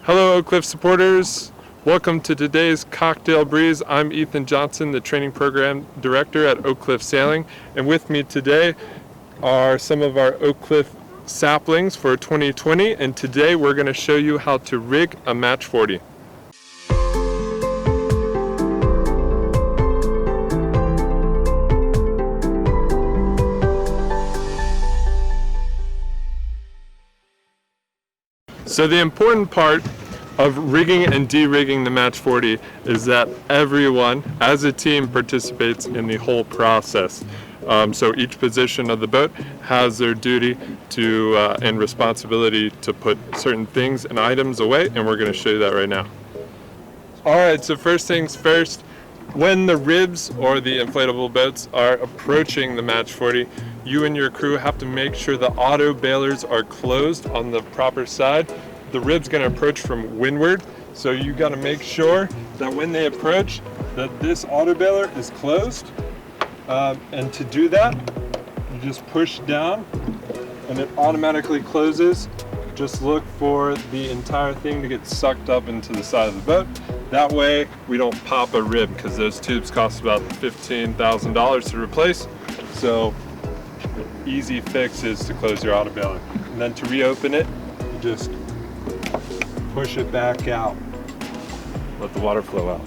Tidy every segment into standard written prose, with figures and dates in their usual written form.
Hello Oakcliff supporters, welcome to today's Cocktail Breeze. I'm Ethan Johnson, the Training Program Director at Oakcliff Sailing, and with me today are some of our Oakcliff Saplings for 2020, and today we're going to show you how to rig a Match 40. So the important part of rigging and de-rigging the Match 40 is that everyone, as a team, participates in the whole process. So each position of the boat has their duty to and responsibility to put certain things and items away, and we're going to show you that right now. Alright, so first things first, when the ribs or the inflatable boats are approaching the Match 40, you and your crew have to make sure the auto bailers are closed on the proper side. The rib's going to approach from windward, so you got to make sure that when they approach that this auto bailer is closed. And to do that, you just push down and it automatically closes. Just look for the entire thing to get sucked up into the side of the boat. That way we don't pop a rib, because those tubes cost about $15,000 to replace. So the easy fix is to close your auto bailer. And then to reopen it, you just push it back out. Let the water flow out.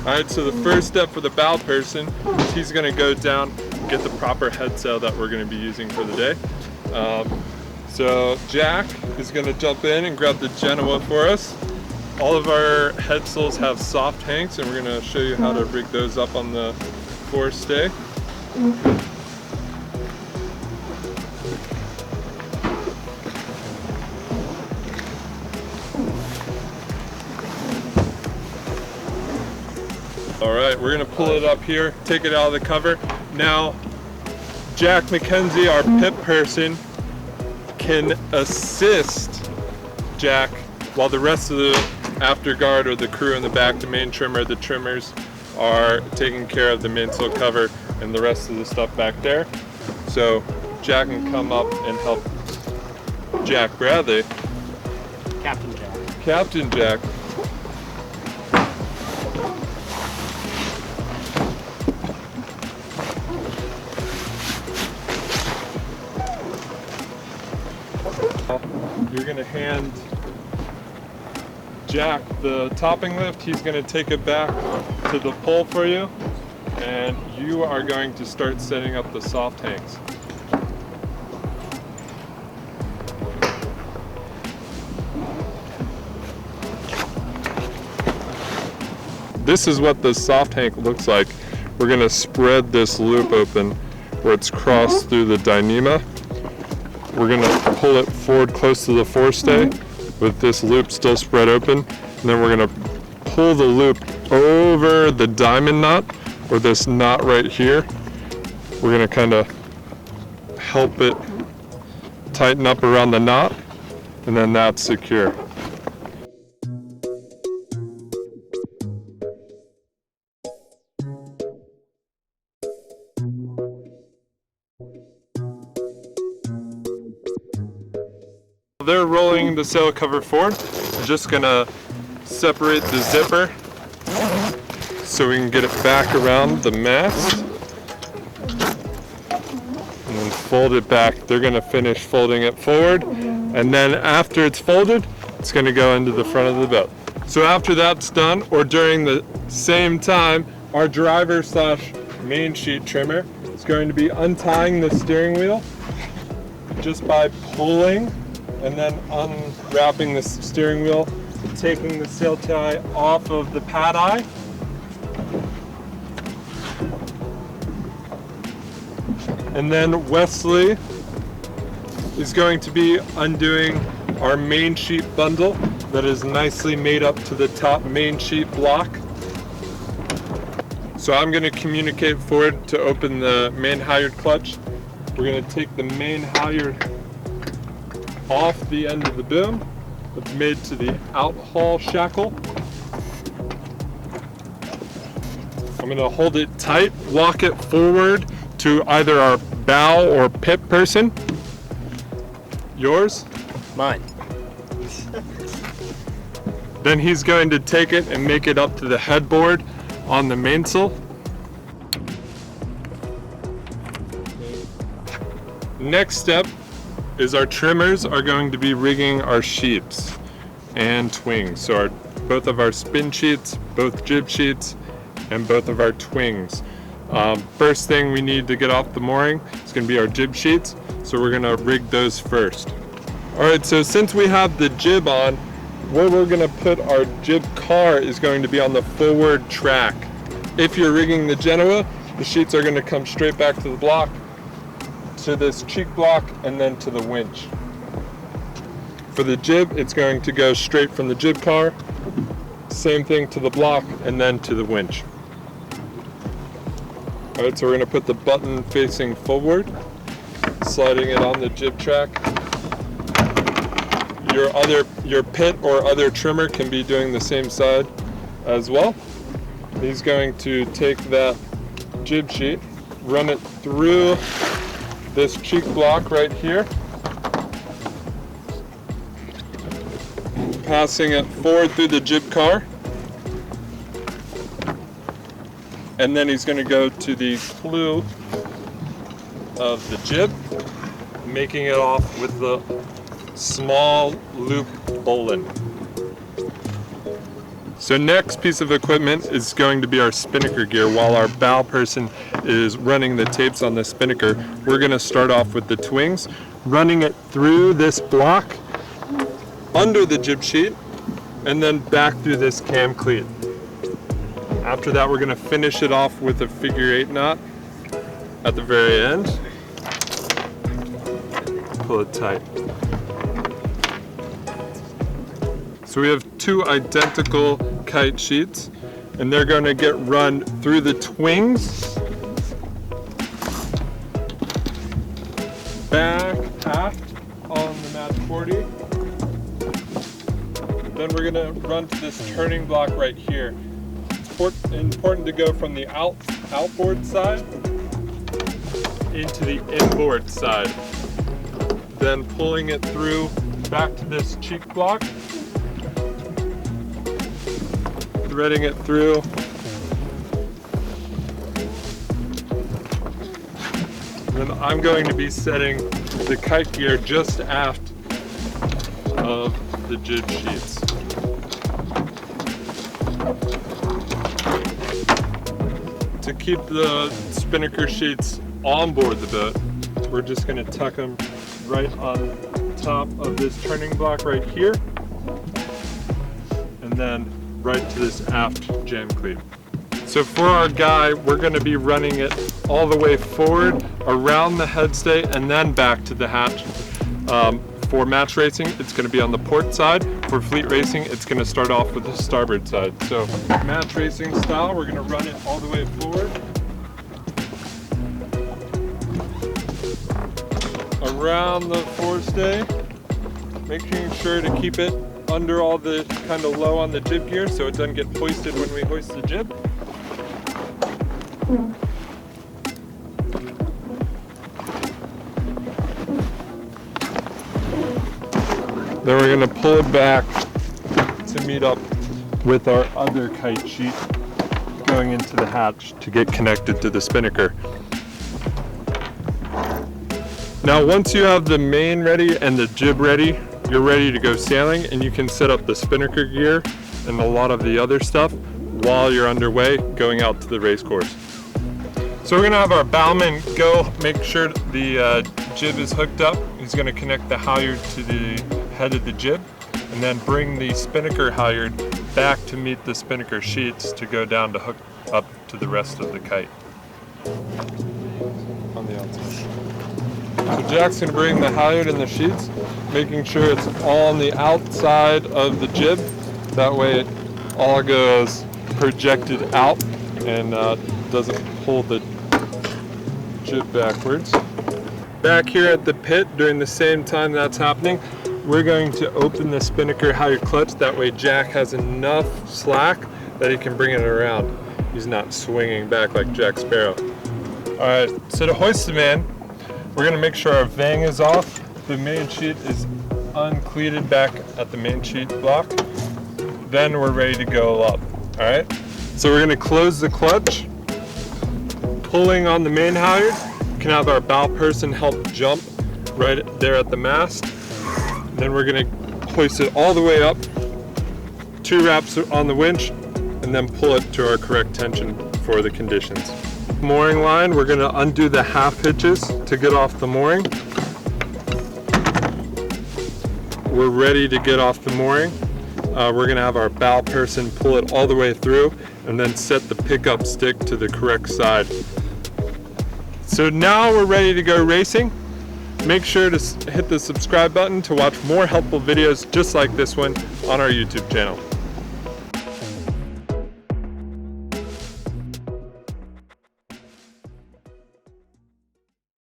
Alright, so the first step for the bow person is he's going to go down and get the proper headsail that we're going to be using for the day. So Jack is going to jump in and grab the Genoa for us. All of our headsails have soft hanks, and we're going to show you how to rig those up on the forestay. Alright, we're going to pull it up here, take it out of the cover. Now, Jack McKenzie, our pip person, can assist Jack while the rest of the afterguard or the crew in the back, the main trimmer, the trimmers, are taking care of the mainsail cover and the rest of the stuff back there. So Jack can come up and help Jack Bradley. Captain Jack. Captain Jack. You're going to hand Jack the topping lift. He's going to take it back to the pole for you, and you are going to start setting up the soft hanks. This is what the soft hank looks like. We're going to spread this loop open where it's crossed through the dynema. We're going to pull it forward close to the forestay with this loop still spread open, and then we're going to pull the loop over the diamond knot, or this knot right here. We're going to kind of help it tighten up around the knot, and then that's secure. They're rolling the sail cover forward. I'm just gonna separate the zipper so we can get it back around the mast and then fold it back. They're gonna finish folding it forward, and then after it's folded, it's gonna go into the front of the boat. So after that's done, or during the same time, our driver slash main sheet trimmer is going to be untying the steering wheel just by pulling and then unwrapping the steering wheel, taking the sail tie off of the pad eye. And then Wesley is going to be undoing our main sheet bundle that is nicely made up to the top main sheet block. So I'm going to communicate forward to open the main halyard clutch. We're going to take the main halyard off the end of the boom. It's made to the outhaul shackle. I'm going to hold it tight, walk it forward to either our bow or pip person. Yours? Mine. Then he's going to take it and make it up to the headboard on the mainsail. Next step is our trimmers are going to be rigging our sheets and twings. So both of our spin sheets, both jib sheets, and both of our twings. First thing we need to get off the mooring is going to be our jib sheets. So we're going to rig those first. All right, so since we have the jib on, where we're going to put our jib car is going to be on the forward track. If you're rigging the Genoa, the sheets are going to come straight back to the block, to this cheek block, and then to the winch. For the jib, it's going to go straight from the jib car, same thing to the block, and then to the winch. All right, so we're going to put the button facing forward, sliding it on the jib track. Your pit or other trimmer can be doing the same side as well. He's going to take that jib sheet, run it through this cheek block right here, passing it forward through the jib car, and then he's going to go to the clew of the jib, making it off with the small loop bowline. So next piece of equipment is going to be our Spinnaker gear. While our bow person is running the tapes on the Spinnaker, we're going to start off with the twings, running it through this block, under the jib sheet, and then back through this cam cleat. After that, we're going to finish it off with a figure 8 knot at the very end. Pull it tight. So we have two identical kite sheets, and they're going to get run through the twings, back aft on the Match 40. Then we're going to run to this turning block right here. It's important to go from the outboard side into the inboard side. Then pulling it through back to this cheek block, threading it through, then I'm going to be setting the kite gear just aft of the jib sheets. To keep the Spinnaker sheets on board the boat, we're just going to tuck them right on top of this turning block right here, and then right to this aft jam cleat. So for our guy, we're going to be running it all the way forward, around the headstay, and then back to the hatch. For match racing, it's going to be on the port side. For fleet racing, it's going to start off with the starboard side. So match racing style, we're going to run it all the way forward, around the forestay, making sure to keep it under all the kind of low on the jib gear so it doesn't get hoisted when we hoist the jib. Then we're going to pull it back to meet up with our other kite sheet going into the hatch to get connected to the Spinnaker. Now once you have the main ready and the jib ready, you're ready to go sailing, and you can set up the Spinnaker gear and a lot of the other stuff while you're underway going out to the race course. So we're going to have our bowman go make sure the jib is hooked up. He's going to connect the halyard to the head of the jib, and then bring the Spinnaker halyard back to meet the Spinnaker sheets to go down to hook up to the rest of the kite on the outside. So Jack's going to bring the halyard and the sheets, making sure it's all on the outside of the jib. That way it all goes projected out and doesn't pull the jib backwards. Back here at the pit, during the same time that's happening, we're going to open the Spinnaker halyard clutch. That way Jack has enough slack that he can bring it around. He's not swinging back like Jack Sparrow. All right, so to hoist the man, we're going to make sure our vang is off. The main sheet is uncleated back at the main sheet block, then we're ready to go up. All right, so we're gonna close the clutch, pulling on the main halyard. We can have our bow person help jump right there at the mast. Then we're gonna hoist it all the way up, 2 wraps on the winch, and then pull it to our correct tension for the conditions. Mooring line, we're gonna undo the half hitches to get off the mooring. We're ready to get off the mooring. We're gonna have our bow person pull it all the way through and then set the pickup stick to the correct side. So now we're ready to go racing. Make sure to hit the subscribe button to watch more helpful videos just like this one on our YouTube channel.